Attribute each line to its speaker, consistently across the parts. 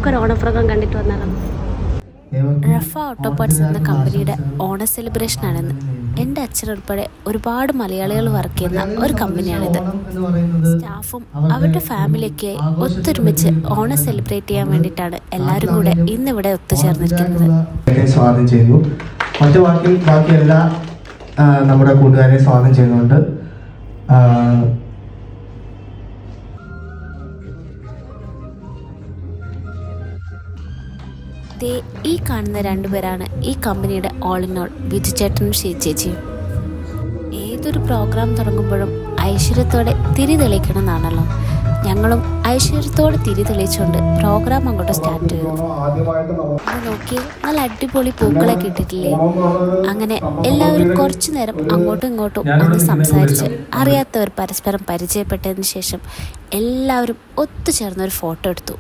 Speaker 1: നമുക്കൊരു ഓണപ്രോഗ്രാം കണ്ടിട്ട് വന്നാലോ? റഫ ഓട്ടോ പാർട്സ് എന്ന കമ്പനിയുടെ ഓണ സെലിബ്രേഷനാണെന്ന്. എൻ്റെ അച്ഛനുൾപ്പെടെ ഒരുപാട് മലയാളികൾ വർക്ക് ചെയ്യുന്ന ഒരു കമ്പനിയാണിത്. സ്റ്റാഫും അവരുടെ ഫാമിലിയൊക്കെ ഒത്തൊരുമിച്ച് ഓണം സെലിബ്രേറ്റ് ചെയ്യാൻ വേണ്ടിയിട്ടാണ് എല്ലാവരും കൂടെ ഇന്നിവിടെ ഒത്തുചേർന്നിരിക്കുന്നത്.
Speaker 2: സ്വാഗതം ചെയ്യുന്നു. ബാക്കി എല്ലാ നമ്മുടെ കൂട്ടുകാരെ സ്വാഗതം ചെയ്യുന്നുണ്ട്.
Speaker 1: ഈ കാണുന്ന രണ്ടുപേരാണ് ഈ കമ്പനിയുടെ ഓൾ ഇൻ ഓൾ, ബിജു ചേട്ടനും ചേച്ചിയും. ഏതൊരു പ്രോഗ്രാം തുടങ്ങുമ്പോഴും ഐശ്വര്യത്തോടെ തിരി തെളിയിക്കണം എന്നാണല്ലോ. ഞങ്ങളും ഐശ്വര്യത്തോടെ തിരി തെളിയിച്ചുകൊണ്ട് പ്രോഗ്രാം അങ്ങോട്ട് സ്റ്റാർട്ട് ചെയ്തു. അത് നോക്കി നല്ല അടിപൊളി പൂക്കളൊക്കെ ഇട്ടിട്ടില്ലേ. അങ്ങനെ എല്ലാവരും കുറച്ചു നേരം അങ്ങോട്ടും ഇങ്ങോട്ടും ഒന്ന് സംസാരിച്ച് അറിയാത്തവർ പരസ്പരം പരിചയപ്പെട്ടതിന് ശേഷം എല്ലാവരും ഒത്തുചേർന്നൊരു ഫോട്ടോ എടുത്തു.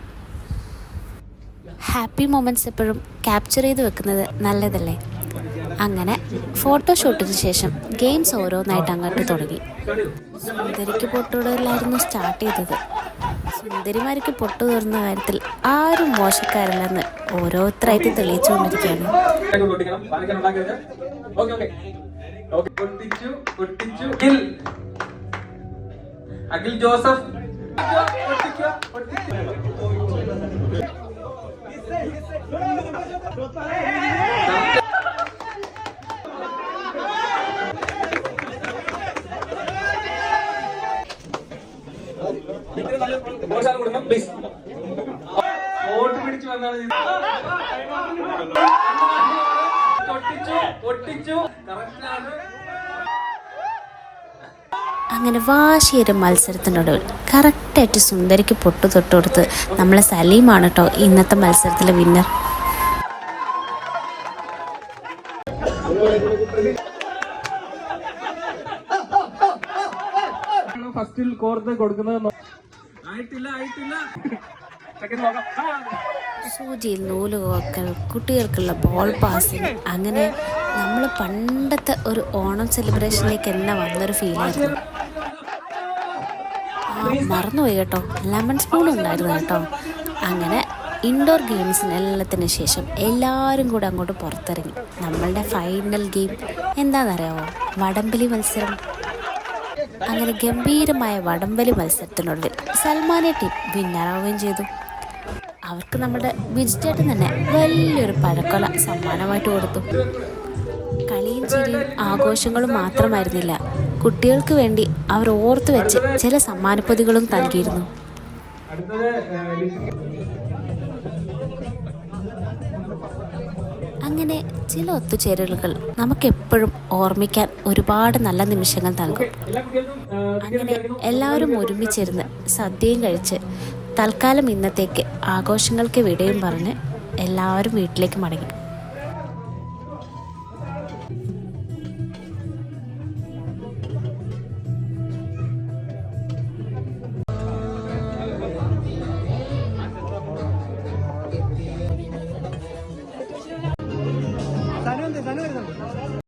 Speaker 1: ഹാപ്പി മൊമെൻറ്റ്സ് എപ്പോഴും ക്യാപ്ചർ ചെയ്ത് വെക്കുന്നത് നല്ലതല്ലേ. അങ്ങനെ ഫോട്ടോഷൂട്ടിന് ശേഷം ഗെയിംസ് ഓരോന്നായിട്ട് അങ്ങോട്ട് തുടങ്ങി. സുന്ദരിക്ക് പൊട്ടുടലായിരുന്നു സ്റ്റാർട്ട് ചെയ്തത്. സുന്ദരിമാർക്ക് പൊട്ടു തുറന്ന കാര്യത്തിൽ ആരും മോശക്കാരല്ലെന്ന് ഓരോരുത്തരായിട്ട് തെളിയിച്ചുകൊണ്ടിരിക്കുകയാണ്.
Speaker 3: അഖിൽ ജോസഫ് പ്ലീസ് വോട്ട് പിടിച്ചു വന്നാണ്.
Speaker 1: അങ്ങനെ വാശിയൊരു മത്സരത്തിനൊടുവിൽ കറക്റ്റായിട്ട് സുന്ദരിക്ക് പൊട്ടു തൊട്ടുകൊടുത്ത് നമ്മളെ സലീമാണ് കേട്ടോ ഇന്നത്തെ മത്സരത്തിലെ വിന്നർ.
Speaker 3: ഫസ്റ്റിൽ കോർത്ത് കൊടുക്കുന്നത്
Speaker 1: സൂചിയിൽ നൂല് കോക്കൽ, കുട്ടികൾക്കുള്ള ബോൾ പാസിങ്, അങ്ങനെ നമ്മൾ പണ്ടത്തെ ഒരു ഓണം സെലിബ്രേഷനിലേക്ക് തന്നെ വന്നൊരു ഫീലായിരുന്നു. മറന്നുപോയി കേട്ടോ, ലെമൺ സ്പൂൺ ഉണ്ടായിരുന്നു കേട്ടോ. അങ്ങനെ ഇൻഡോർ ഗെയിംസിന് എല്ലാത്തിനു ശേഷം എല്ലാവരും കൂടെ അങ്ങോട്ട് പുറത്തിറങ്ങി. നമ്മളുടെ ഫൈനൽ ഗെയിം എന്താണെന്നറിയാമോ? വടംവലി മത്സരം. അങ്ങനെ ഗംഭീരമായ വടംവലി മത്സരത്തിനൊടുവിൽ സൽമാനെ ടീം വിന്നറാവുകയും ചെയ്തു. അവർക്ക് നമ്മുടെ ബിജു ചേട്ടൻ തന്നെ വലിയൊരു പഴക്കൊല സമ്മാനമായിട്ട് കൊടുത്തു. കളിയും ചിരിയും ആഘോഷങ്ങളും മാത്രമായിരുന്നില്ല, കുട്ടികൾക്ക് വേണ്ടി അവർ ഓർത്തു വെച്ച് ചില സമ്മാനപ്പൊതികളും നൽകിയിരുന്നു. അങ്ങനെ ചില ഒത്തുചേരലുകൾ നമുക്കെപ്പോഴും ഓർമ്മിക്കാൻ ഒരുപാട് നല്ല നിമിഷങ്ങൾ നൽകും. അങ്ങനെ എല്ലാവരും ഒരുമിച്ചിരുന്ന് സദ്യയും കഴിച്ച് തൽക്കാലം ഇന്നത്തേക്ക് ആഘോഷങ്ങൾക്ക് വിടയും പറഞ്ഞ് എല്ലാവരും വീട്ടിലേക്ക് മടങ്ങി.